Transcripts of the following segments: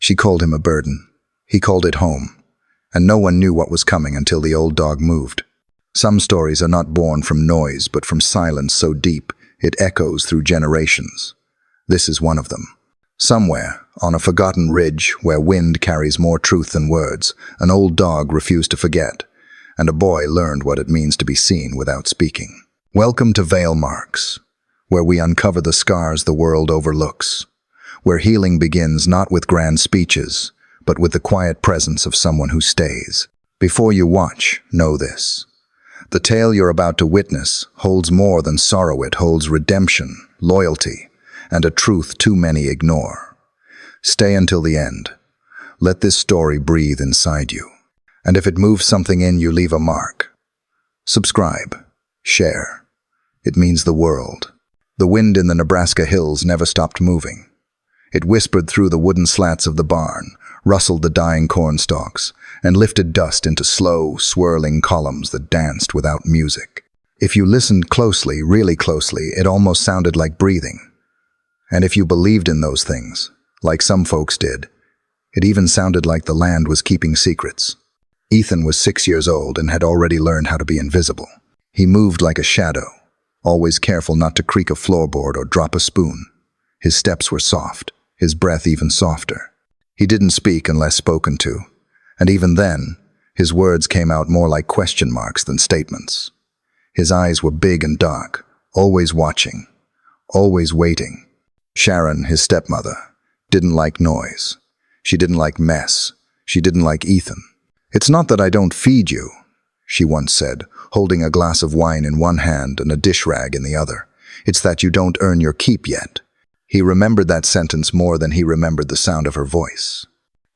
She called him a burden. He called it home. And no one knew what was coming until the old dog moved. Some stories are not born from noise, but from silence so deep it echoes through generations. This is one of them. Somewhere, on a forgotten ridge where wind carries more truth than words, an old dog refused to forget, and a boy learned what it means to be seen without speaking. Welcome to Veil Marks, where we uncover the scars the world overlooks, where healing begins not with grand speeches, but with the quiet presence of someone who stays. Before you watch, know this. The tale you're about to witness holds more than sorrow. It holds redemption, loyalty, and a truth too many ignore. Stay until the end. Let this story breathe inside you. And if it moves something in you, leave a mark. Subscribe. Share. It means the world. The wind in the Nebraska hills never stopped moving. It whispered through the wooden slats of the barn, rustled the dying corn stalks, and lifted dust into slow, swirling columns that danced without music. If you listened closely, really closely, it almost sounded like breathing. And if you believed in those things, like some folks did, it even sounded like the land was keeping secrets. Ethan was 6 years old and had already learned how to be invisible. He moved like a shadow, always careful not to creak a floorboard or drop a spoon. His steps were soft, his breath even softer. He didn't speak unless spoken to, and even then, his words came out more like question marks than statements. His eyes were big and dark, always watching, always waiting. Sharon, his stepmother, didn't like noise. She didn't like mess. She didn't like Ethan. "It's not that I don't feed you," she once said, holding a glass of wine in one hand and a dish rag in the other. "It's that you don't earn your keep yet." He remembered that sentence more than he remembered the sound of her voice.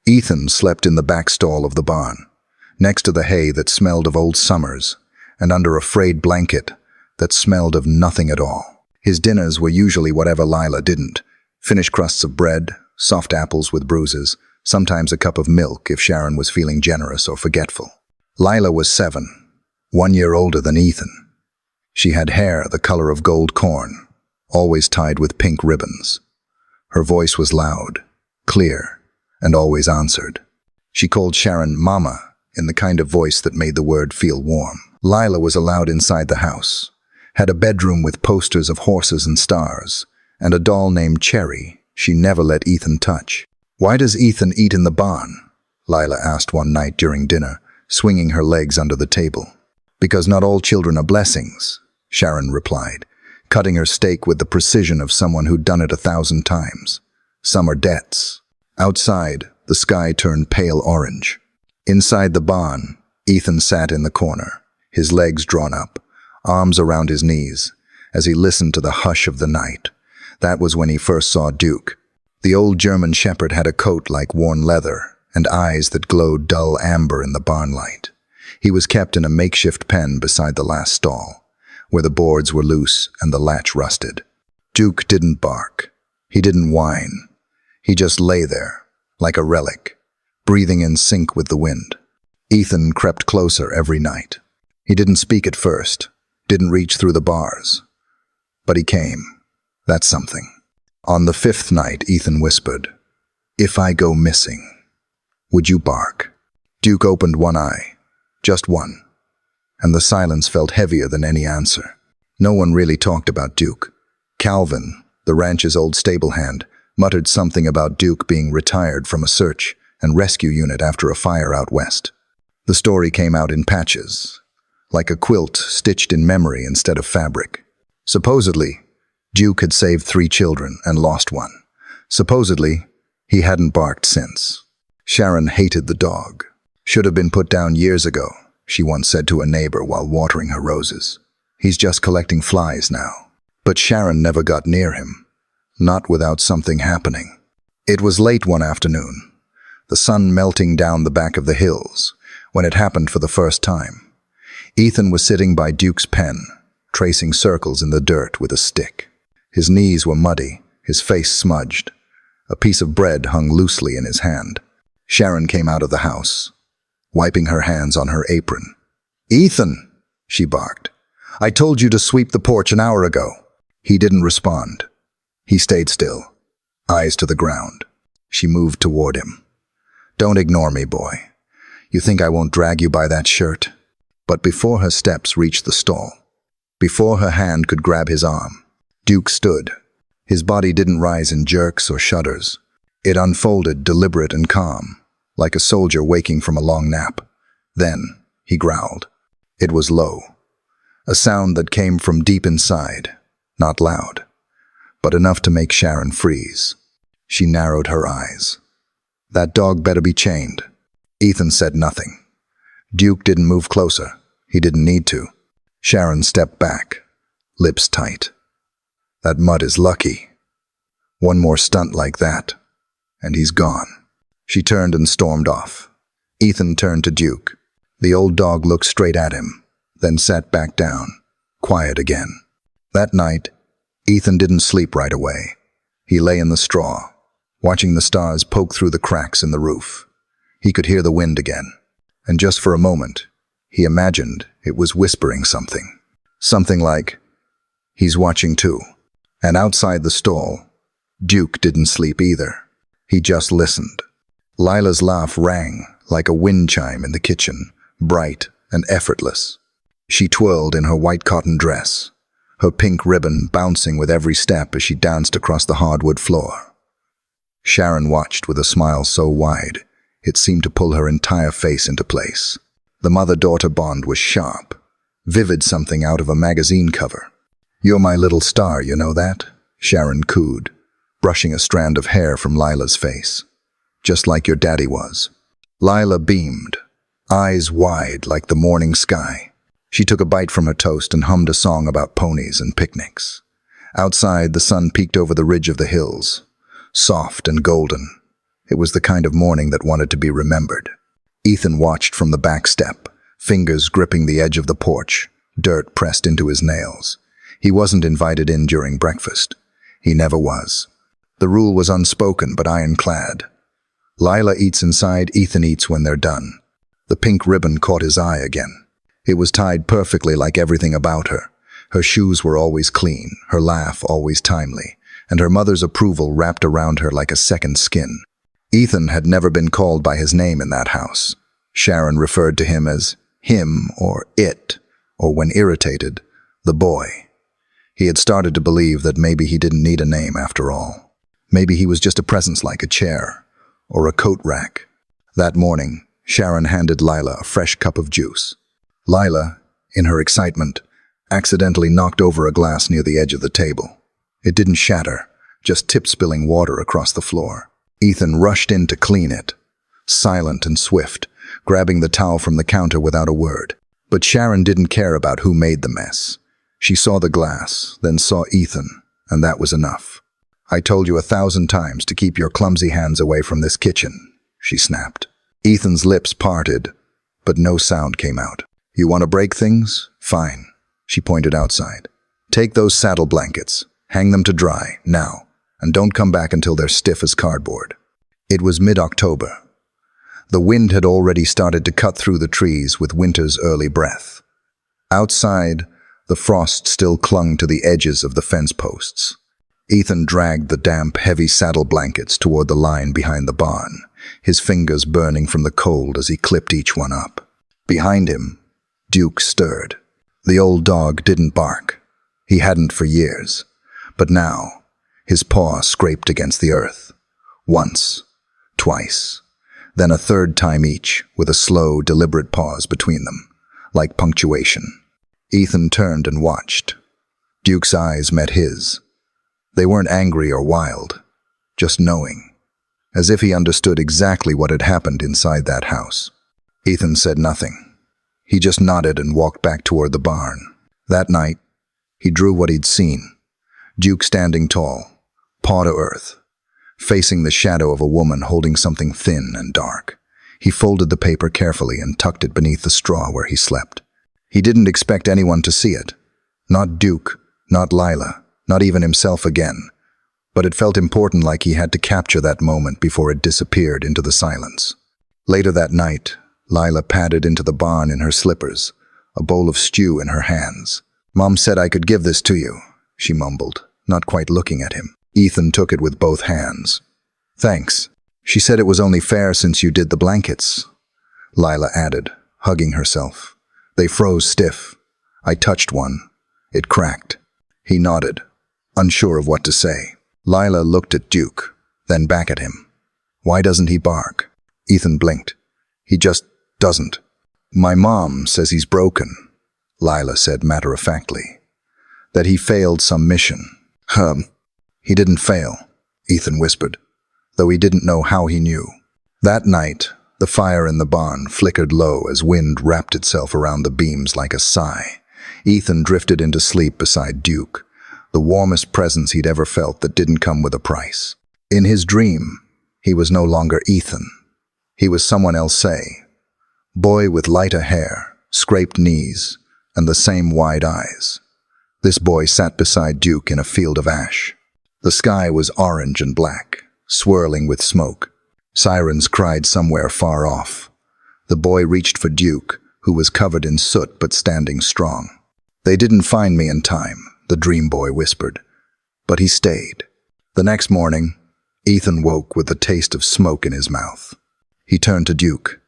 Ethan slept in the back stall of the barn, next to the hay that smelled of old summers, and under a frayed blanket that smelled of nothing at all. His dinners were usually whatever Lila didn't: finished crusts of bread, soft apples with bruises, sometimes a cup of milk if Sharon was feeling generous or forgetful. Lila was 7, 1 year older than Ethan. She had hair the color of gold corn, always tied with pink ribbons. Her voice was loud, clear, and always answered. She called Sharon Mama in the kind of voice that made the word feel warm. Lila was allowed inside the house, had a bedroom with posters of horses and stars, and a doll named Cherry she never let Ethan touch. "Why does Ethan eat in the barn?" Lila asked one night during dinner, swinging her legs under the table. "Because not all children are blessings," Sharon replied, cutting her steak with the precision of someone who'd done it 1,000 times. "Some are debts." Outside, the sky turned pale orange. Inside the barn, Ethan sat in the corner, his legs drawn up, arms around his knees, as he listened to the hush of the night. That was when he first saw Duke. The old German shepherd had a coat like worn leather and eyes that glowed dull amber in the barn light. He was kept in a makeshift pen beside the last stall, where the boards were loose and the latch rusted. Duke didn't bark. He didn't whine. He just lay there, like a relic, breathing in sync with the wind. Ethan crept closer every night. He didn't speak at first, didn't reach through the bars. But he came. That's something. On the 5th night, Ethan whispered, "If I go missing, would you bark?" Duke opened one eye, just one, and the silence felt heavier than any answer. No one really talked about Duke. Calvin, the ranch's old stable hand, muttered something about Duke being retired from a search and rescue unit after a fire out west. The story came out in patches, like a quilt stitched in memory instead of fabric. Supposedly, Duke had saved 3 children and lost one. Supposedly, he hadn't barked since. Sharon hated the dog. "Should have been put down years ago," she once said to a neighbor while watering her roses. "He's just collecting flies now." But Sharon never got near him, not without something happening. It was late one afternoon, the sun melting down the back of the hills, when it happened for the first time. Ethan was sitting by Duke's pen, tracing circles in the dirt with a stick. His knees were muddy, his face smudged. A piece of bread hung loosely in his hand. Sharon came out of the house, wiping her hands on her apron. "Ethan," she barked, "I told you to sweep the porch an hour ago." He didn't respond. He stayed still, eyes to the ground. She moved toward him. "Don't ignore me, boy. You think I won't drag you by that shirt?" But before her steps reached the stall, before her hand could grab his arm, Duke stood. His body didn't rise in jerks or shudders. It unfolded, deliberate and calm, like a soldier waking from a long nap. Then he growled. It was low, a sound that came from deep inside, not loud, but enough to make Sharon freeze. She narrowed her eyes. "That dog better be chained." Ethan said nothing. Duke didn't move closer. He didn't need to. Sharon stepped back, lips tight. "That mutt is lucky. One more stunt like that, and he's gone." She turned and stormed off. Ethan turned to Duke. The old dog looked straight at him, then sat back down, quiet again. That night, Ethan didn't sleep right away. He lay in the straw, watching the stars poke through the cracks in the roof. He could hear the wind again, and just for a moment, he imagined it was whispering something. Something like, "He's watching too." And outside the stall, Duke didn't sleep either. He just listened. Lila's laugh rang like a wind chime in the kitchen, bright and effortless. She twirled in her white cotton dress, her pink ribbon bouncing with every step as she danced across the hardwood floor. Sharon watched with a smile so wide, it seemed to pull her entire face into place. The mother-daughter bond was sharp, vivid, something out of a magazine cover. "You're my little star, you know that?" Sharon cooed, brushing a strand of hair from Lila's face. "Just like your daddy was." Lila beamed, eyes wide like the morning sky. She took a bite from her toast and hummed a song about ponies and picnics. Outside, the sun peeked over the ridge of the hills, soft and golden. It was the kind of morning that wanted to be remembered. Ethan watched from the back step, fingers gripping the edge of the porch, dirt pressed into his nails. He wasn't invited in during breakfast. He never was. The rule was unspoken but ironclad. Lila eats inside, Ethan eats when they're done. The pink ribbon caught his eye again. It was tied perfectly like everything about her. Her shoes were always clean, her laugh always timely, and her mother's approval wrapped around her like a second skin. Ethan had never been called by his name in that house. Sharon referred to him as him or it, or when irritated, the boy. He had started to believe that maybe he didn't need a name after all. Maybe he was just a presence like a chair or a coat rack. That morning, Sharon handed Lila a fresh cup of juice. Lila, in her excitement, accidentally knocked over a glass near the edge of the table. It didn't shatter, just tipped spilling water across the floor. Ethan rushed in to clean it, silent and swift, grabbing the towel from the counter without a word. But Sharon didn't care about who made the mess. She saw the glass, then saw Ethan, and that was enough. "I told you 1,000 times to keep your clumsy hands away from this kitchen," she snapped. Ethan's lips parted, but no sound came out. "You want to break things? Fine," she pointed outside. "Take those saddle blankets, hang them to dry, now, and don't come back until they're stiff as cardboard." It was mid-October. The wind had already started to cut through the trees with winter's early breath. Outside, the frost still clung to the edges of the fence posts. Ethan dragged the damp, heavy saddle blankets toward the line behind the barn, his fingers burning from the cold as he clipped each one up. Behind him, Duke stirred. The old dog didn't bark. He hadn't for years. But now, his paw scraped against the earth. Once, twice, then a third time each, with a slow, deliberate pause between them, like punctuation. Ethan turned and watched. Duke's eyes met his. They weren't angry or wild, just knowing, as if he understood exactly what had happened inside that house. Ethan said nothing. He just nodded and walked back toward the barn. That night, he drew what he'd seen. Duke standing tall, paw to earth, facing the shadow of a woman holding something thin and dark. He folded the paper carefully and tucked it beneath the straw where he slept. He didn't expect anyone to see it. Not Duke, not Lila, not even himself again. But it felt important, like he had to capture that moment before it disappeared into the silence. Later that night, Lila padded into the barn in her slippers, a bowl of stew in her hands. "Mom said I could give this to you," she mumbled, not quite looking at him. Ethan took it with both hands. "Thanks." She said it was only fair since you did the blankets, Lila added, hugging herself. They froze stiff. I touched one. It cracked. He nodded, unsure of what to say. Lila looked at Duke, then back at him. Why doesn't he bark? Ethan blinked. He just doesn't. My mom says he's broken, Lila said matter-of-factly. That he failed some mission. He didn't fail, Ethan whispered, though he didn't know how he knew. That night, the fire in the barn flickered low as wind wrapped itself around the beams like a sigh. Ethan drifted into sleep beside Duke, the warmest presence he'd ever felt that didn't come with a price. In his dream, he was no longer Ethan. He was someone else, say. Boy with lighter hair, scraped knees, and the same wide eyes. This boy sat beside Duke in a field of ash. The sky was orange and black, swirling with smoke. Sirens cried somewhere far off. The boy reached for Duke, who was covered in soot but standing strong. They didn't find me in time, the dream boy whispered. But he stayed. The next morning, Ethan woke with the taste of smoke in his mouth. He turned to Duke.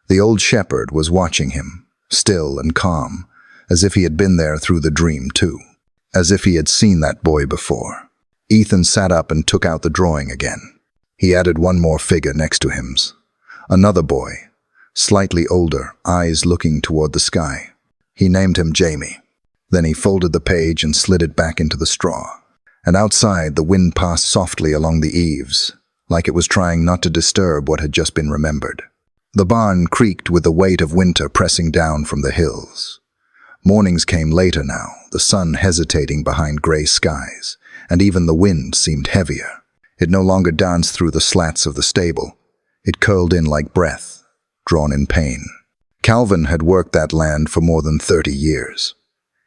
The old shepherd was watching him, still and calm, as if he had been there through the dream too, as if he had seen that boy before. Ethan sat up and took out the drawing again. He added one more figure next to him's. Another boy, slightly older, eyes looking toward the sky. He named him Jamie. Then he folded the page and slid it back into the straw. And outside, the wind passed softly along the eaves, like it was trying not to disturb what had just been remembered. The barn creaked with the weight of winter pressing down from the hills. Mornings came later now, the sun hesitating behind gray skies, and even the wind seemed heavier. It no longer danced through the slats of the stable. It curled in like breath, drawn in pain. Calvin had worked that land for more than 30 years.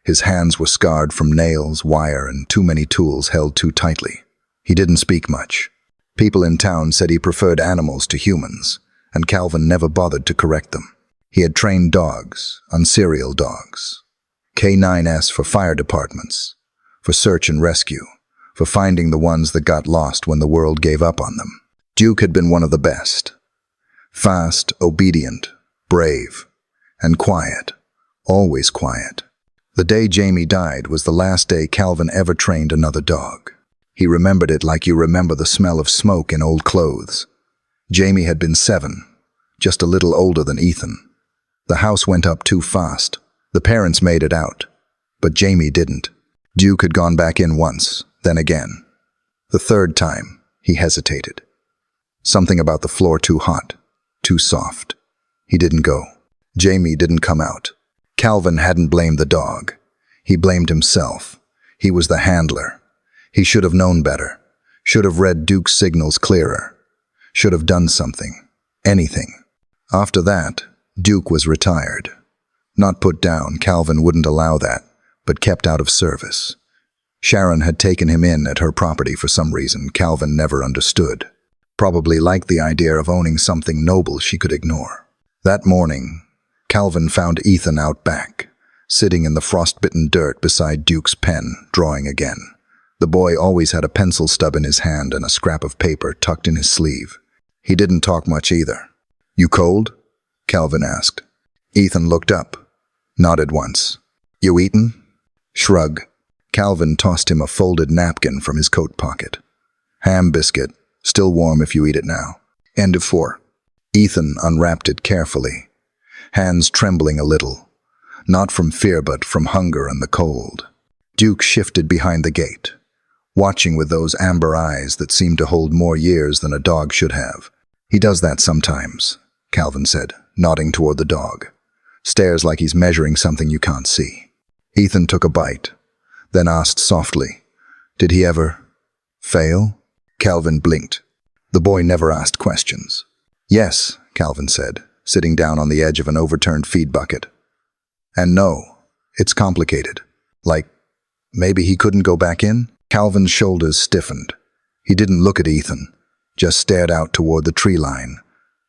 His hands were scarred from nails, wire, and too many tools held too tightly. He didn't speak much. People in town said he preferred animals to humans, and Calvin never bothered to correct them. He had trained dogs, unserial dogs. K9S for fire departments, for search and rescue, for finding the ones that got lost when the world gave up on them. Duke had been one of the best. Fast, obedient, brave, and quiet. Always quiet. The day Jamie died was the last day Calvin ever trained another dog. He remembered it like you remember the smell of smoke in old clothes. Jamie had been 7, just a little older than Ethan. The house went up too fast. The parents made it out, but Jamie didn't. Duke had gone back in once, then again. The third time, he hesitated. Something about the floor too hot, too soft. He didn't go. Jamie didn't come out. Calvin hadn't blamed the dog. He blamed himself. He was the handler. He should have known better. Should have read Duke's signals clearer. Should have done something. Anything. After that, Duke was retired. Not put down, Calvin wouldn't allow that, but kept out of service. Sharon had taken him in at her property for some reason Calvin never understood. Probably liked the idea of owning something noble she could ignore. That morning, Calvin found Ethan out back, sitting in the frostbitten dirt beside Duke's pen, drawing again. The boy always had a pencil stub in his hand and a scrap of paper tucked in his sleeve. He didn't talk much either. "You cold?" Calvin asked. Ethan looked up, nodded once. "You eaten?" Shrug. Calvin tossed him a folded napkin from his coat pocket. "Ham biscuit, still warm if you eat it now." End of 4. Ethan unwrapped it carefully, hands trembling a little, not from fear but from hunger and the cold. Duke shifted behind the gate, watching with those amber eyes that seemed to hold more years than a dog should have. "He does that sometimes," Calvin said, nodding toward the dog. "Stares like he's measuring something you can't see." Ethan took a bite, then asked softly, "Did he ever fail?" Calvin blinked. The boy never asked questions. "Yes," Calvin said, sitting down on the edge of an overturned feed bucket. "And no, it's complicated. Like, maybe he couldn't go back in?" Calvin's shoulders stiffened. He didn't look at Ethan, just stared out toward the tree line.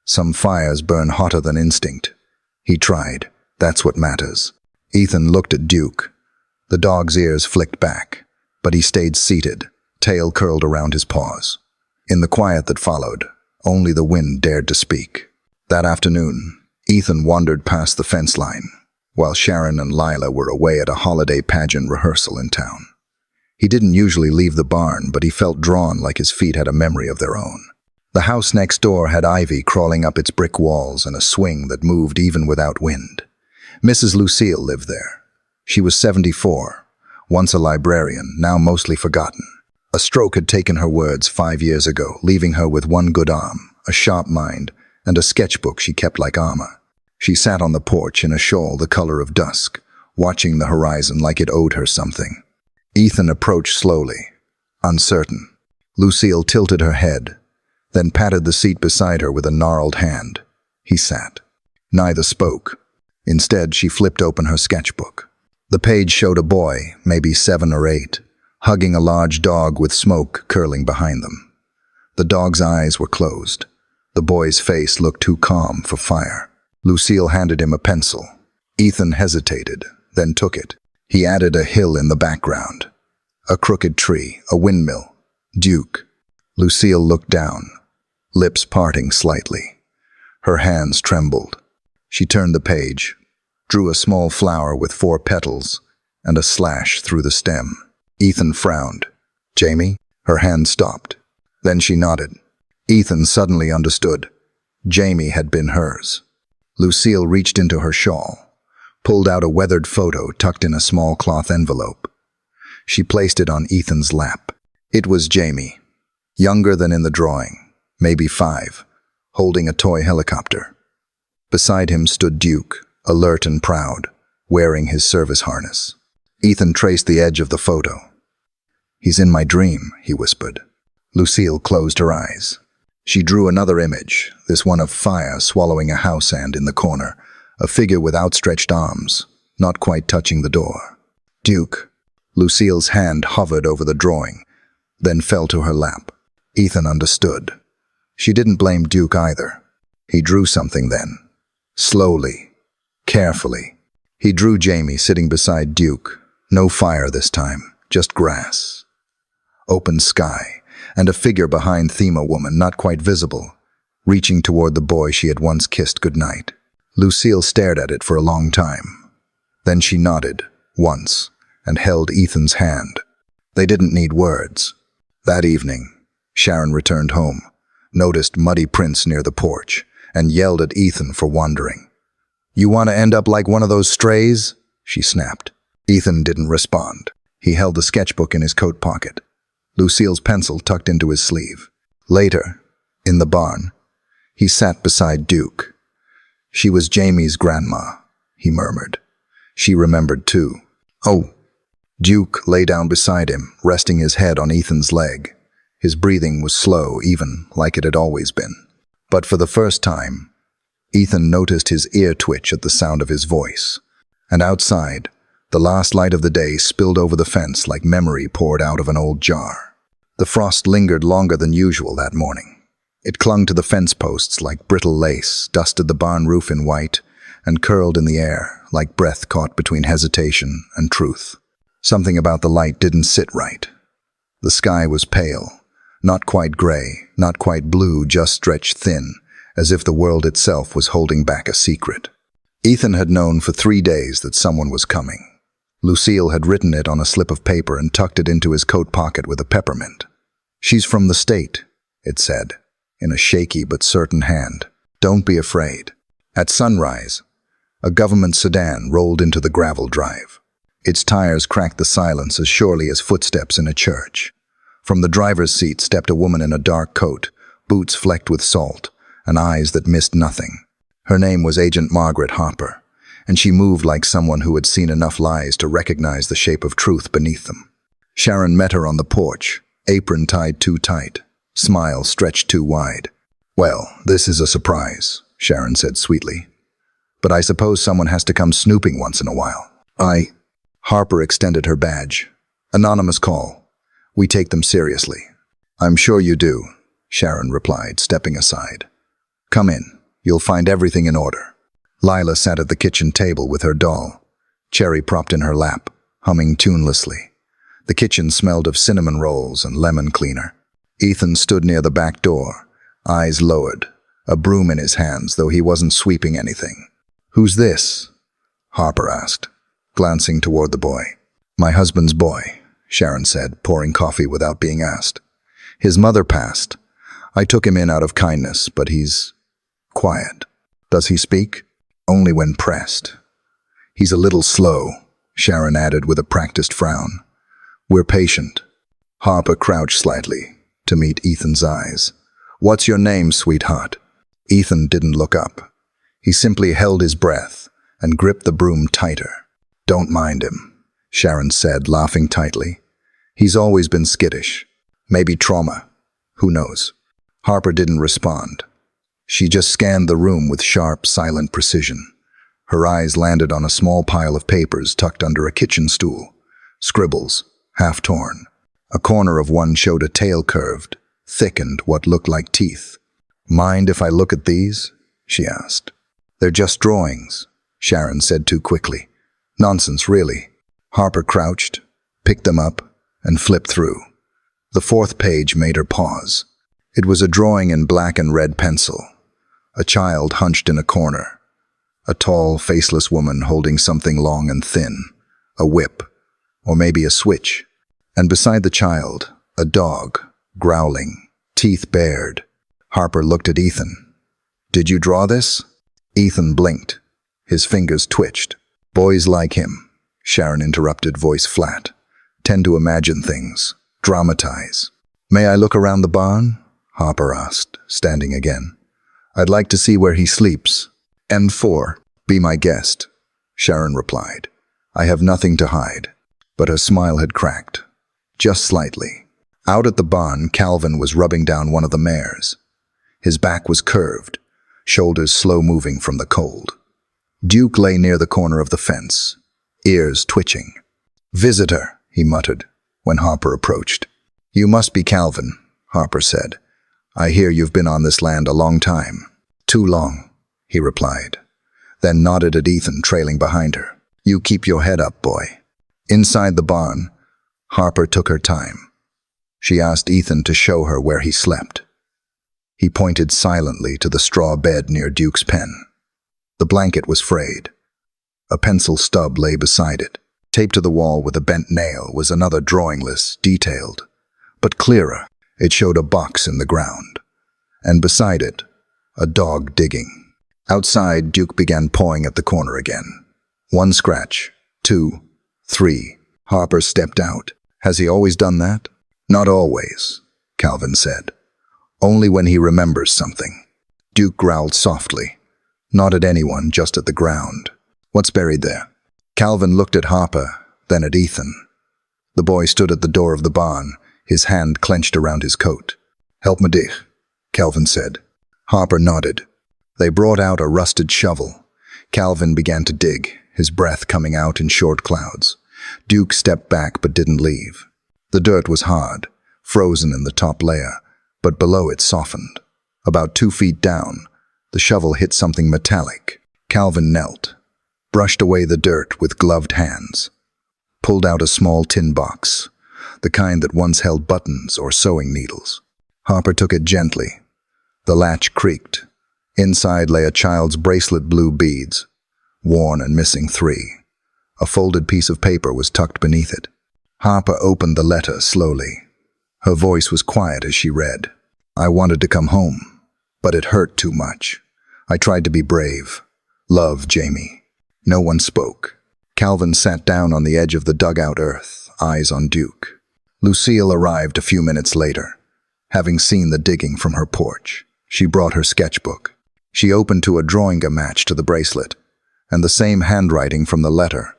Some fires burn hotter than instinct. He tried. That's what matters. Ethan looked at Duke. The dog's ears flicked back, but he stayed seated, tail curled around his paws. In the quiet that followed, Only the wind dared to speak. That afternoon, Ethan wandered past the fence line, while Sharon and Lila were away at a holiday pageant rehearsal in town. He didn't usually leave the barn, but he felt drawn like his feet had a memory of their own. The house next door had ivy crawling up its brick walls and a swing that moved even without wind. Mrs. Lucille lived there. She was 74, once a librarian, now mostly forgotten. A stroke had taken her words 5 years ago, leaving her with one good arm, a sharp mind, and a sketchbook she kept like armor. She sat on the porch in a shawl the color of dusk, watching the horizon like it owed her something. Ethan approached slowly, uncertain. Lucille tilted her head, then patted the seat beside her with a gnarled hand. He sat. Neither spoke. Instead, she flipped open her sketchbook. The page showed a boy, maybe 7 or 8, hugging a large dog with smoke curling behind them. The dog's eyes were closed. The boy's face looked too calm for fire. Lucille handed him a pencil. Ethan hesitated, then took it. He added a hill in the background. A crooked tree, a windmill. Duke. Lucille looked down, lips parting slightly. Her hands trembled. She turned the page, drew a small flower with 4 petals and a slash through the stem. Ethan frowned. "Jamie?" Her hand stopped. Then she nodded. Ethan suddenly understood. Jamie had been hers. Lucille reached into her shawl, pulled out a weathered photo tucked in a small cloth envelope. She placed it on Ethan's lap. It was Jamie, younger than in the drawing, maybe 5, holding a toy helicopter. Beside him stood Duke, alert and proud, wearing his service harness. Ethan traced the edge of the photo. "He's in my dream," he whispered. Lucille closed her eyes. She drew another image, this one of fire swallowing a house ant in the corner, a figure with outstretched arms, not quite touching the door. "Duke." Lucille's hand hovered over the drawing, then fell to her lap. Ethan understood. She didn't blame Duke either. He drew something then. Slowly, carefully. He drew Jamie sitting beside Duke. No fire this time, just grass. Open sky, and a figure behind Thema woman, not quite visible, reaching toward the boy she had once kissed goodnight. Lucille stared at it for a long time. Then she nodded, once, and held Ethan's hand. They didn't need words. That evening, Sharon returned home, noticed muddy prints near the porch, and yelled at Ethan for wandering. "You want to end up like one of those strays?" she snapped. Ethan didn't respond. He held the sketchbook in his coat pocket, Lucille's pencil tucked into his sleeve. Later, in the barn, he sat beside Duke. "She was Jamie's grandma," he murmured. She remembered too. "Oh." Duke lay down beside him, resting his head on Ethan's leg. His breathing was slow, even, like it had always been. But for the first time, Ethan noticed his ear twitch at the sound of his voice. And outside, the last light of the day spilled over the fence like memory poured out of an old jar. The frost lingered longer than usual that morning. It clung to the fence posts like brittle lace, dusted the barn roof in white, and curled in the air like breath caught between hesitation and truth. Something about the light didn't sit right. The sky was pale, not quite gray, not quite blue, just stretched thin, as if the world itself was holding back a secret. Ethan had known for 3 days that someone was coming. Lucille had written it on a slip of paper and tucked it into his coat pocket with a peppermint. "She's from the state," it said, in a shaky but certain hand. "Don't be afraid." At sunrise, a government sedan rolled into the gravel drive. Its tires cracked the silence as surely as footsteps in a church. From the driver's seat stepped a woman in a dark coat, boots flecked with salt, and eyes that missed nothing. Her name was Agent Margaret Harper, and she moved like someone who had seen enough lies to recognize the shape of truth beneath them. Sharon met her on the porch, apron tied too tight, smile stretched too wide. "Well, this is a surprise," Sharon said sweetly. "But I suppose someone has to come snooping once in a while." Harper extended her badge. "Anonymous call. We take them seriously." "I'm sure you do," Sharon replied, stepping aside. "Come in. You'll find everything in order." Lila sat at the kitchen table with her doll, Cherry propped in her lap, humming tunelessly. The kitchen smelled of cinnamon rolls and lemon cleaner. Ethan stood near the back door, eyes lowered, a broom in his hands, though he wasn't sweeping anything. "Who's this?" Harper asked, glancing toward the boy. "My husband's boy," Sharon said, pouring coffee without being asked. "His mother passed. I took him in out of kindness, but he's quiet." "Does he speak?" "Only when pressed." "He's a little slow," Sharon added with a practiced frown. "We're patient." Harper crouched slightly to meet Ethan's eyes. "What's your name, sweetheart?" Ethan didn't look up. He simply held his breath and gripped the broom tighter. "Don't mind him," Sharon said, laughing tightly. "He's always been skittish. Maybe trauma. Who knows?" Harper didn't respond. She just scanned the room with sharp, silent precision. Her eyes landed on a small pile of papers tucked under a kitchen stool. Scribbles, half torn. A corner of one showed a tail curved, thickened, what looked like teeth. "Mind if I look at these?" she asked. "They're just drawings," Sharon said too quickly. "Nonsense, really." Harper crouched, picked them up, and flipped through. The fourth page made her pause. It was a drawing in black and red pencil. A child hunched in a corner. A tall, faceless woman holding something long and thin. A whip, or maybe a switch. And beside the child, a dog, growling, teeth bared. Harper looked at Ethan. "Did you draw this?" Ethan blinked. His fingers twitched. "Boys like him," Sharon interrupted, voice flat, "tend to imagine things, dramatize." "May I look around the barn?" Harper asked, standing again. "I'd like to see where he sleeps." "M4, be my guest," Sharon replied. "I have nothing to hide." But her smile had cracked. Just slightly. Out at the barn, Calvin was rubbing down one of the mares. His back was curved, shoulders slow-moving from the cold. Duke lay near the corner of the fence, ears twitching. "Visitor," he muttered, when Harper approached. "You must be Calvin," Harper said. "I hear you've been on this land a long time." "Too long," he replied, then nodded at Ethan trailing behind her. "You keep your head up, boy." Inside the barn, Harper took her time. She asked Ethan to show her where he slept. He pointed silently to the straw bed near Duke's pen. The blanket was frayed. A pencil stub lay beside it. Taped to the wall with a bent nail was another drawing list, detailed, but clearer. It showed a box in the ground, and beside it, a dog digging. Outside, Duke began pawing at the corner again. 1 scratch, 2, 3. Harper stepped out. "Has he always done that?" "Not always," Calvin said. "Only when he remembers something." Duke growled softly. Not at anyone, just at the ground. "What's buried there?" Calvin looked at Harper, then at Ethan. The boy stood at the door of the barn, his hand clenched around his coat. "Help me dig," Calvin said. Harper nodded. They brought out a rusted shovel. Calvin began to dig, his breath coming out in short clouds. Duke stepped back but didn't leave. The dirt was hard, frozen in the top layer, but below it softened. About 2 feet down, the shovel hit something metallic. Calvin knelt, brushed away the dirt with gloved hands, pulled out a small tin box, the kind that once held buttons or sewing needles. Harper took it gently. The latch creaked. Inside lay a child's bracelet, blue beads, worn and missing 3. A folded piece of paper was tucked beneath it. Harper opened the letter slowly. Her voice was quiet as she read. "I wanted to come home, but it hurt too much. I tried to be brave. Love, Jamie." No one spoke. Calvin sat down on the edge of the dugout earth, eyes on Duke. Lucille arrived a few minutes later, having seen the digging from her porch. She brought her sketchbook. She opened to a drawing match to the bracelet, and the same handwriting from the letter,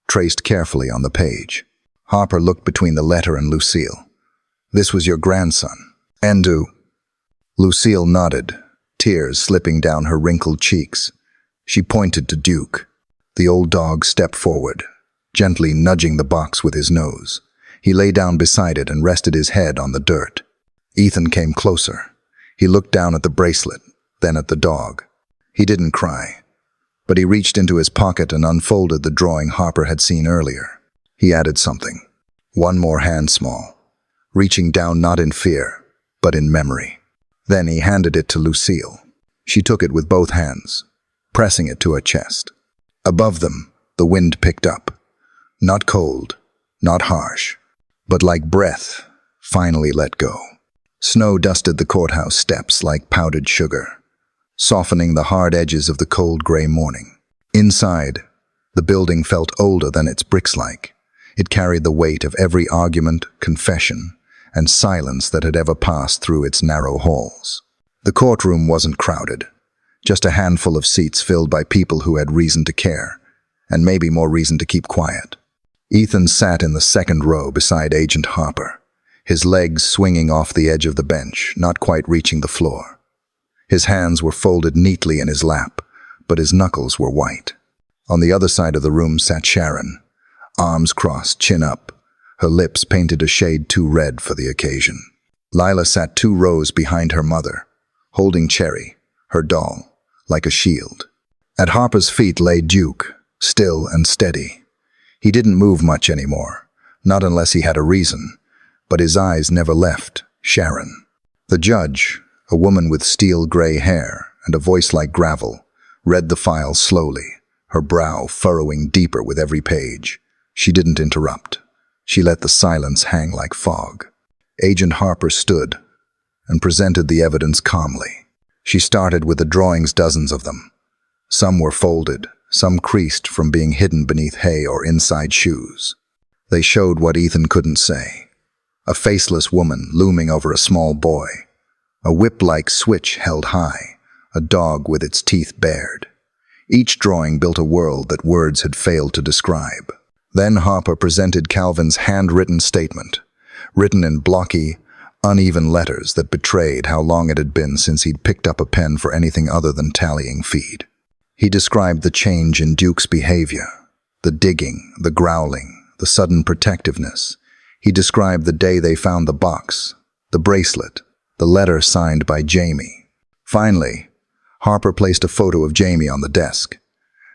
traced carefully on the page. Harper looked between the letter and Lucille. "This was your grandson, Endu." Lucille nodded, tears slipping down her wrinkled cheeks. She pointed to Duke. The old dog stepped forward, gently nudging the box with his nose. He lay down beside it and rested his head on the dirt. Ethan came closer. He looked down at the bracelet, then at the dog. He didn't cry, but he reached into his pocket and unfolded the drawing Harper had seen earlier. He added something. One more hand small, reaching down not in fear, but in memory. Then he handed it to Lucille. She took it with both hands, pressing it to her chest. Above them, the wind picked up. Not cold, not harsh, but like breath, finally let go. Snow dusted the courthouse steps like powdered sugar, softening the hard edges of the cold gray morning. Inside, the building felt older than its bricks-like. It carried the weight of every argument, confession, and silence that had ever passed through its narrow halls. The courtroom wasn't crowded, just a handful of seats filled by people who had reason to care, and maybe more reason to keep quiet. Ethan sat in the second row beside Agent Harper, his legs swinging off the edge of the bench, not quite reaching the floor. His hands were folded neatly in his lap, but his knuckles were white. On the other side of the room sat Sharon, arms crossed, chin up, her lips painted a shade too red for the occasion. Lila sat 2 rows behind her mother, holding Cherry, her doll, like a shield. At Harper's feet lay Duke, still and steady. He didn't move much anymore, not unless he had a reason, but his eyes never left Sharon. The judge, a woman with steel gray hair and a voice like gravel, read the file slowly, her brow furrowing deeper with every page. She didn't interrupt. She let the silence hang like fog. Agent Harper stood and presented the evidence calmly. She started with the drawings, dozens of them. Some were folded, some creased from being hidden beneath hay or inside shoes. They showed what Ethan couldn't say. A faceless woman looming over a small boy. A whip-like switch held high, a dog with its teeth bared. Each drawing built a world that words had failed to describe. Then Harper presented Calvin's handwritten statement, written in blocky, uneven letters that betrayed how long it had been since he'd picked up a pen for anything other than tallying feed. He described the change in Duke's behavior, the digging, the growling, the sudden protectiveness. He described the day they found the box, the bracelet, the letter signed by Jamie. Finally, Harper placed a photo of Jamie on the desk,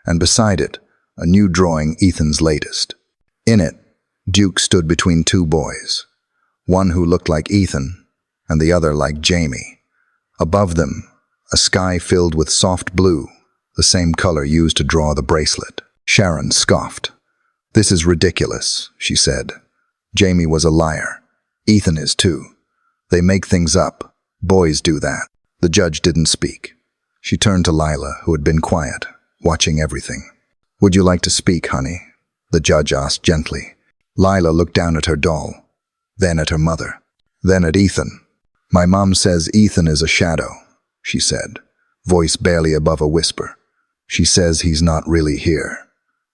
and beside it, a new drawing, Ethan's latest. In it, Duke stood between 2 boys, one who looked like Ethan and the other like Jamie. Above them, a sky filled with soft blue, the same color used to draw the bracelet. Sharon scoffed. "This is ridiculous," she said. "Jamie was a liar. Ethan is too. They make things up. Boys do that." The judge didn't speak. She turned to Lila, who had been quiet, watching everything. "Would you like to speak, honey?" the judge asked gently. Lila looked down at her doll, then at her mother, then at Ethan. "My mom says Ethan is a shadow," she said, voice barely above a whisper. "She says he's not really here.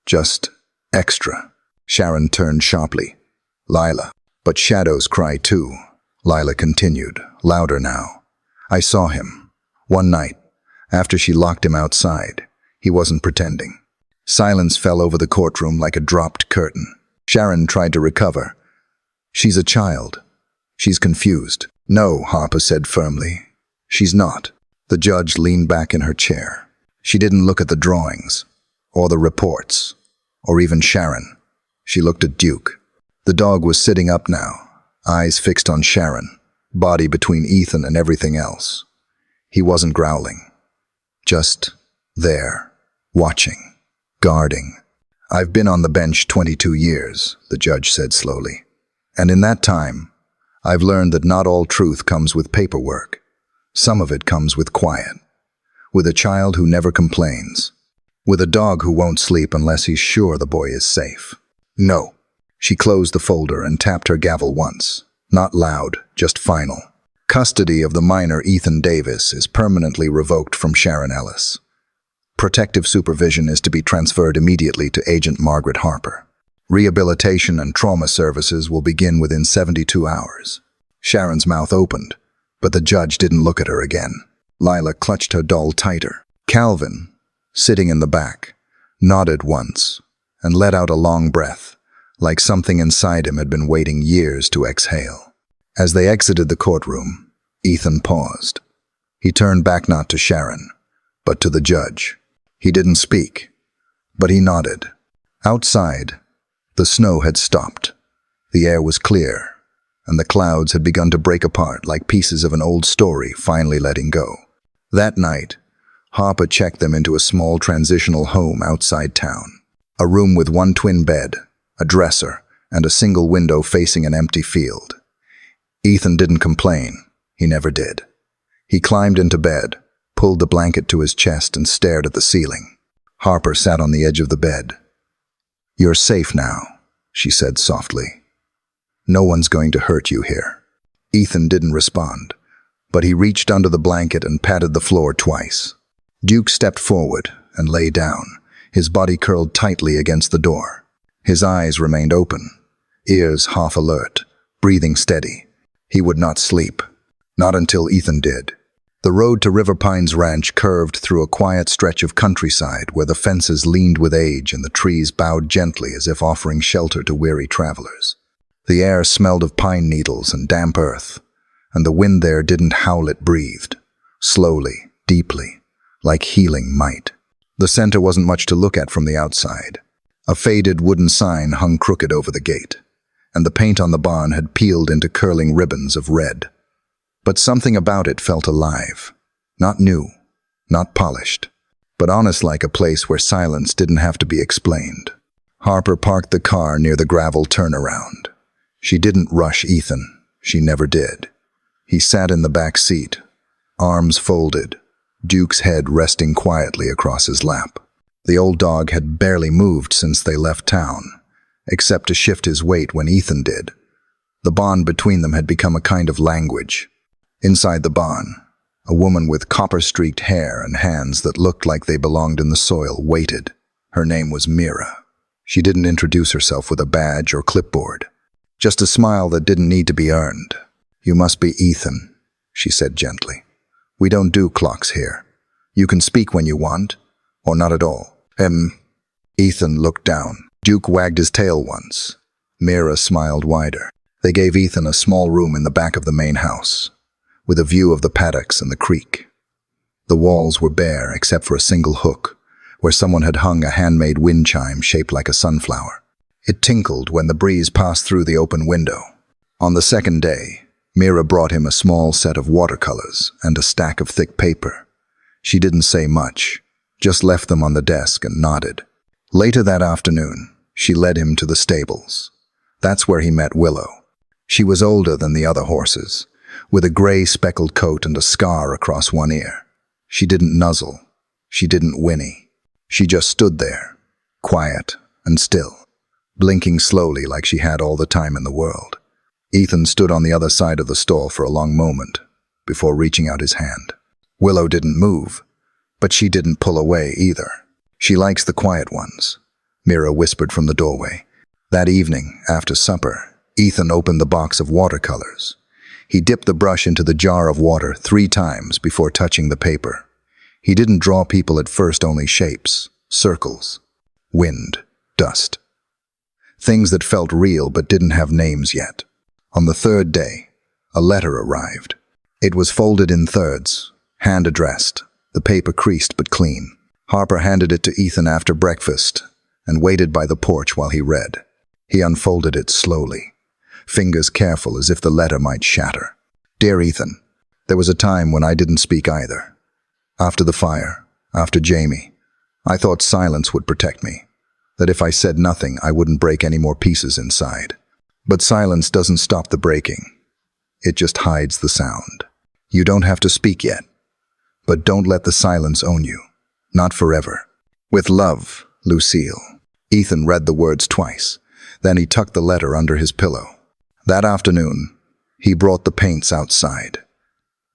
Just extra." Sharon turned sharply. "Lila, but shadows cry too," Lila continued, louder now. "I saw him. One night, after she locked him outside. He wasn't pretending." Silence fell over the courtroom like a dropped curtain. Sharon tried to recover. "She's a child. She's confused." "No," Harper said firmly. "She's not." The judge leaned back in her chair. She didn't look at the drawings, or the reports, or even Sharon. She looked at Duke. The dog was sitting up now, eyes fixed on Sharon, body between Ethan and everything else. He wasn't growling. Just there, watching, guarding. "I've been on the bench 22 years, the judge said slowly. "And in that time, I've learned that not all truth comes with paperwork. Some of it comes with quiet. With a child who never complains. With a dog who won't sleep unless he's sure the boy is safe." "No." She closed the folder and tapped her gavel once. Not loud, just final. "Custody of the minor Ethan Davis is permanently revoked from Sharon Ellis. Protective supervision is to be transferred immediately to Agent Margaret Harper. Rehabilitation and trauma services will begin within 72 hours. Sharon's mouth opened, but the judge didn't look at her again. Lila clutched her doll tighter. Calvin, sitting in the back, nodded once and let out a long breath, like something inside him had been waiting years to exhale. As they exited the courtroom, Ethan paused. He turned back not to Sharon, but to the judge. He didn't speak, but he nodded. Outside, the snow had stopped. The air was clear, and the clouds had begun to break apart like pieces of an old story finally letting go. That night, Harper checked them into a small transitional home outside town. A room with one twin bed, a dresser, and a single window facing an empty field. Ethan didn't complain. He never did. He climbed into bed, pulled the blanket to his chest, and stared at the ceiling. Harper sat on the edge of the bed. "You're safe now," she said softly. "No one's going to hurt you here." Ethan didn't respond, but he reached under the blanket and patted the floor twice. Duke stepped forward and lay down, his body curled tightly against the door. His eyes remained open, ears half alert, breathing steady. He would not sleep. Not until Ethan did. The road to River Pines Ranch curved through a quiet stretch of countryside where the fences leaned with age and the trees bowed gently as if offering shelter to weary travelers. The air smelled of pine needles and damp earth, and the wind there didn't howl, it breathed, slowly, deeply, like healing might. The center wasn't much to look at from the outside. A faded wooden sign hung crooked over the gate, and the paint on the barn had peeled into curling ribbons of red. But something about it felt alive. Not new, not polished, but honest, like a place where silence didn't have to be explained. Harper parked the car near the gravel turnaround. She didn't rush Ethan. She never did. He sat in the back seat, arms folded, Duke's head resting quietly across his lap. The old dog had barely moved since they left town, except to shift his weight when Ethan did. The bond between them had become a kind of language. Inside the barn, a woman with copper-streaked hair and hands that looked like they belonged in the soil waited. Her name was Mira. She didn't introduce herself with a badge or clipboard. Just a smile that didn't need to be earned. "You must be Ethan," she said gently. "We don't do clocks here. You can speak when you want, or not at all." Ethan looked down. Duke wagged his tail once. Mira smiled wider. They gave Ethan a small room in the back of the main house, with a view of the paddocks and the creek. The walls were bare except for a single hook, where someone had hung a handmade wind chime shaped like a sunflower. It tinkled when the breeze passed through the open window. On the second day, Mira brought him a small set of watercolors and a stack of thick paper. She didn't say much, just left them on the desk and nodded. Later that afternoon, she led him to the stables. That's where he met Willow. She was older than the other horses, with a gray speckled coat and a scar across one ear. She didn't nuzzle. She didn't whinny. She just stood there, quiet and still, blinking slowly like she had all the time in the world. Ethan stood on the other side of the stall for a long moment before reaching out his hand. Willow didn't move, but she didn't pull away either. "She likes the quiet ones," Mira whispered from the doorway. That evening, after supper, Ethan opened the box of watercolors. He dipped the brush into the jar of water 3 times before touching the paper. He didn't draw people at first, only shapes, circles, wind, dust. Things that felt real but didn't have names yet. On the 3rd day, a letter arrived. It was folded in thirds, hand-addressed, the paper creased but clean. Harper handed it to Ethan after breakfast and waited by the porch while he read. He unfolded it slowly, fingers careful as if the letter might shatter. "Dear Ethan, there was a time when I didn't speak either. After the fire, after Jamie, I thought silence would protect me, that if I said nothing, I wouldn't break any more pieces inside. But silence doesn't stop the breaking. It just hides the sound. You don't have to speak yet, but don't let the silence own you. Not forever. With love, Lucille." Ethan read the words twice. Then he tucked the letter under his pillow. That afternoon, he brought the paints outside.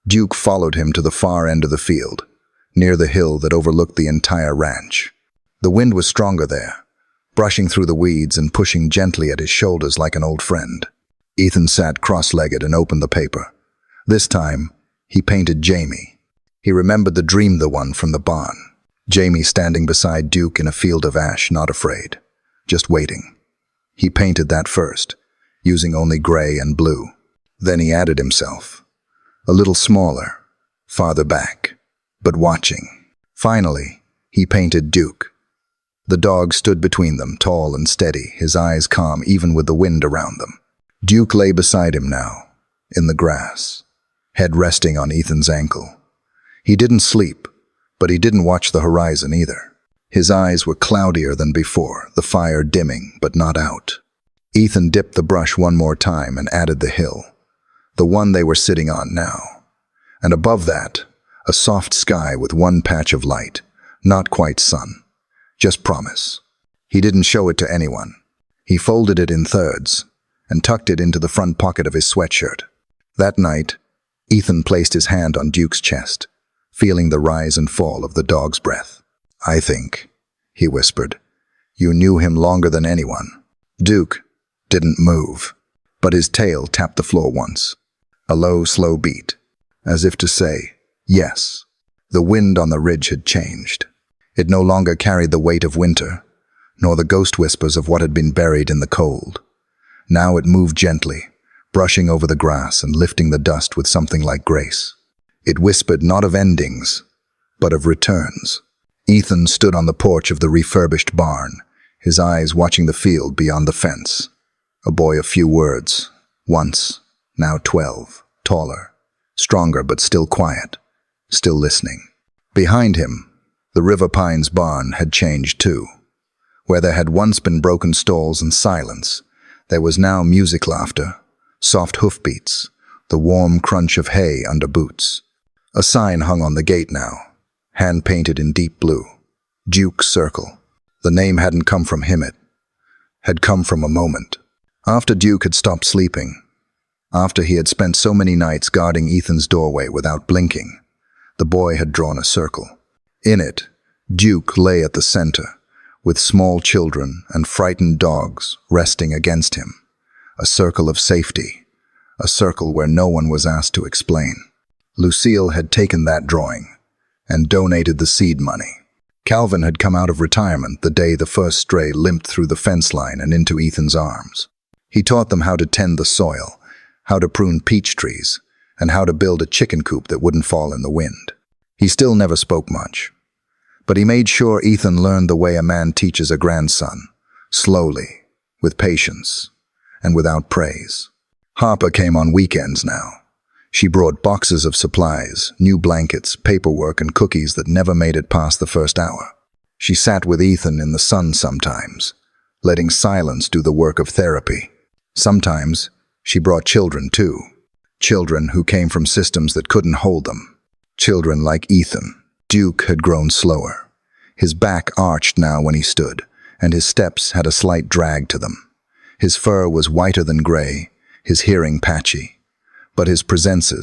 Duke followed him to the far end of the field, near the hill that overlooked the entire ranch. The wind was stronger there, brushing through the weeds and pushing gently at his shoulders like an old friend. Ethan sat cross-legged and opened the paper. This time, he painted Jamie. He remembered the dream, the one from the barn. Jamie standing beside Duke in a field of ash, not afraid, just waiting. He painted that first, using only gray and blue. Then he added himself, a little smaller, farther back, but watching. Finally, he painted Duke. The dog stood between them, tall and steady, his eyes calm even with the wind around them. Duke lay beside him now, in the grass, head resting on Ethan's ankle. He didn't sleep, but he didn't watch the horizon either. His eyes were cloudier than before, the fire dimming but not out. Ethan dipped the brush one more time and added the hill, the one they were sitting on now. And above that, a soft sky with one patch of light, not quite sun, just promise. He didn't show it to anyone. He folded it in thirds and tucked it into the front pocket of his sweatshirt. That night, Ethan placed his hand on Duke's chest, feeling the rise and fall of the dog's breath. "I think," he whispered, "you knew him longer than anyone." Duke didn't move, but his tail tapped the floor once, a low, slow beat, as if to say, yes. The wind on the ridge had changed. It no longer carried the weight of winter, nor the ghost whispers of what had been buried in the cold. Now it moved gently, brushing over the grass and lifting the dust with something like grace. It whispered not of endings, but of returns. Ethan stood on the porch of the refurbished barn, his eyes watching the field beyond the fence. A boy of few words, once, now 12, taller, stronger but still quiet, still listening. Behind him, the River Pines barn had changed too. Where there had once been broken stalls and silence, there was now music, laughter, soft hoofbeats, the warm crunch of hay under boots. A sign hung on the gate now, hand-painted in deep blue, Duke's Circle. The name hadn't come from him, it had come from a moment. After Duke had stopped sleeping, after he had spent so many nights guarding Ethan's doorway without blinking, the boy had drawn a circle. In it, Duke lay at the center, with small children and frightened dogs resting against him. A circle of safety, a circle where no one was asked to explain. Lucille had taken that drawing and donated the seed money. Calvin had come out of retirement the day the first stray limped through the fence line and into Ethan's arms. He taught them how to tend the soil, how to prune peach trees, and how to build a chicken coop that wouldn't fall in the wind. He still never spoke much, but he made sure Ethan learned the way a man teaches a grandson, slowly, with patience, and without praise. Harper came on weekends now. She brought boxes of supplies, new blankets, paperwork, and cookies that never made it past the first hour. She sat with Ethan in the sun sometimes, letting silence do the work of therapy. Sometimes she brought children too, children who came from systems that couldn't hold them. Children like Ethan. Duke had grown slower. His back arched now when he stood, and his steps had a slight drag to them. His fur was whiter than gray, his hearing patchy. But his presence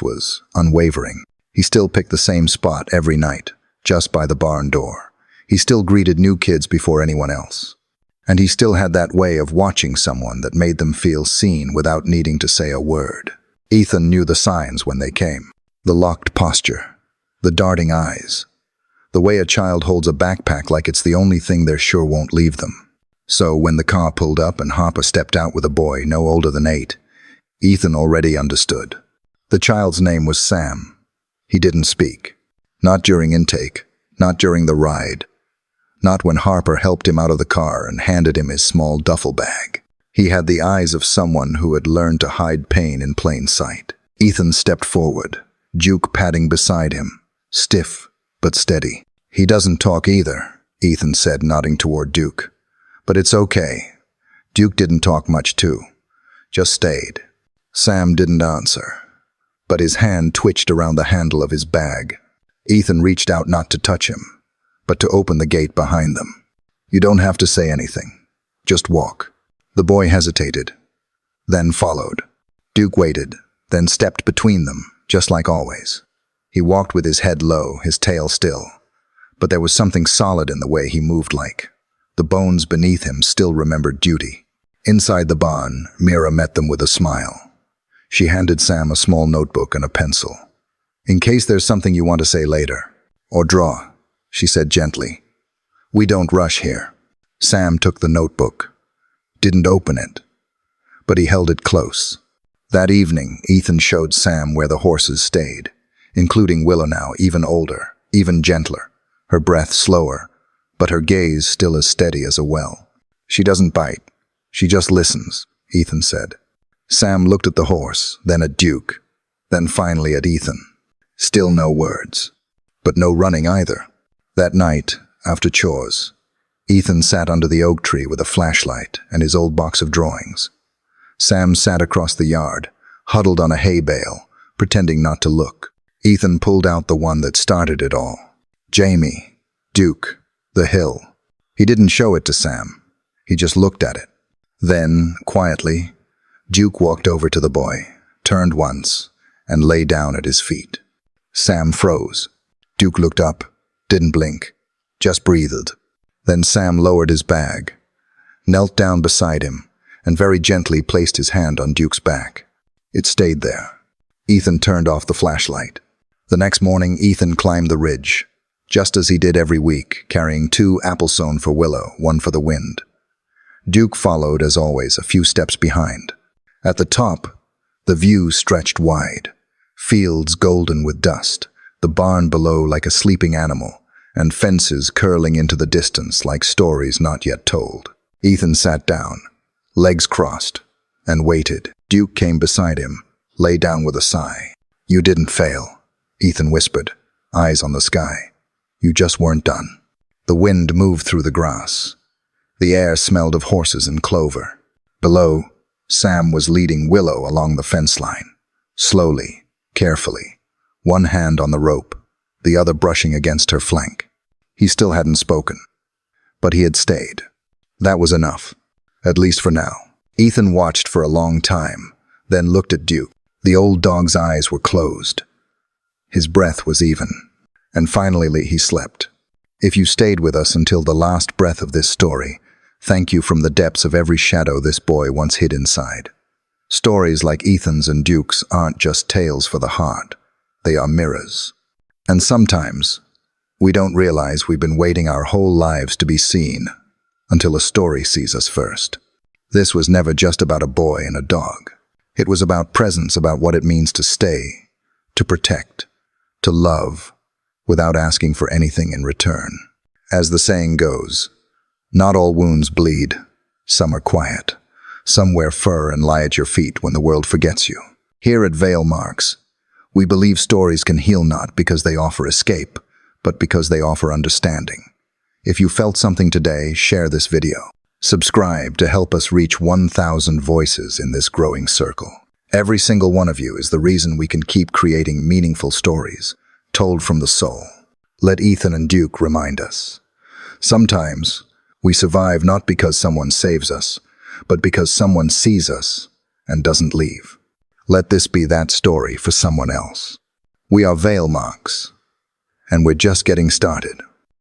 was unwavering. He still picked the same spot every night, just by the barn door. He still greeted new kids before anyone else. And he still had that way of watching someone that made them feel seen without needing to say a word. Ethan knew the signs when they came. The locked posture, the darting eyes, the way a child holds a backpack like it's the only thing they're sure won't leave them. So when the car pulled up and Harper stepped out with a boy no older than 8, Ethan already understood. The child's name was Sam. He didn't speak. Not during intake, not during the ride, not when Harper helped him out of the car and handed him his small duffel bag. He had the eyes of someone who had learned to hide pain in plain sight. Ethan stepped forward, Duke padding beside him, stiff but steady. "He doesn't talk either," Ethan said, nodding toward Duke. "But it's okay." Duke didn't talk much too, just stayed. Sam didn't answer, but his hand twitched around the handle of his bag. Ethan reached out not to touch him, but to open the gate behind them. "You don't have to say anything. Just walk." The boy hesitated, then followed. Duke waited, then stepped between them, just like always. He walked with his head low, his tail still, but there was something solid in the way he moved, like the bones beneath him still remembered duty. Inside the barn, Mira met them with a smile. She handed Sam a small notebook and a pencil. "In case there's something you want to say later, or draw," she said gently. "We don't rush here." Sam took the notebook, didn't open it, but he held it close. That evening, Ethan showed Sam where the horses stayed, including Willow now, even older, even gentler, her breath slower, but her gaze still as steady as a well. "She doesn't bite. She just listens," Ethan said. Sam looked at the horse, then at Duke, then finally at Ethan. Still no words. But no running either. That night, after chores, Ethan sat under the oak tree with a flashlight and his old box of drawings. Sam sat across the yard, huddled on a hay bale, pretending not to look. Ethan pulled out the one that started it all. Jamie, Duke, the hill. He didn't show it to Sam. He just looked at it. Then, quietly, Duke walked over to the boy, turned once, and lay down at his feet. Sam froze. Duke looked up, didn't blink, just breathed. Then Sam lowered his bag, knelt down beside him, and very gently placed his hand on Duke's back. It stayed there. Ethan turned off the flashlight. The next morning, Ethan climbed the ridge, just as he did every week, carrying 2 apple-sewn for Willow, 1 for the wind. Duke followed, as always, a few steps behind. At the top, the view stretched wide, fields golden with dust, the barn below like a sleeping animal, and fences curling into the distance like stories not yet told. Ethan sat down, legs crossed, and waited. Duke came beside him, lay down with a sigh. "You didn't fail," Ethan whispered, eyes on the sky. "You just weren't done." The wind moved through the grass. The air smelled of horses and clover. Below, Sam was leading Willow along the fence line, slowly, carefully, one hand on the rope, the other brushing against her flank. He still hadn't spoken, but he had stayed. That was enough, at least for now. Ethan watched for a long time, then looked at Duke. The old dog's eyes were closed. His breath was even, and finally he slept. If you stayed with us until the last breath of this story, thank you from the depths of every shadow this boy once hid inside. Stories like Ethan's and Duke's aren't just tales for the heart. They are mirrors. And sometimes, we don't realize we've been waiting our whole lives to be seen until a story sees us first. This was never just about a boy and a dog. It was about presence, about what it means to stay, to protect, to love, without asking for anything in return. As the saying goes, not all wounds bleed. Some are quiet. Some wear fur and lie at your feet when the world forgets you. Here at Veil Marks, we believe stories can heal not because they offer escape, but because they offer understanding. If you felt something today, share this video. Subscribe to help us reach 1,000 voices in this growing circle. Every single one of you is the reason we can keep creating meaningful stories, told from the soul. Let Ethan and Duke remind us. Sometimes, we survive not because someone saves us, but because someone sees us and doesn't leave. Let this be that story for someone else. We are Veil Marks, and we're just getting started.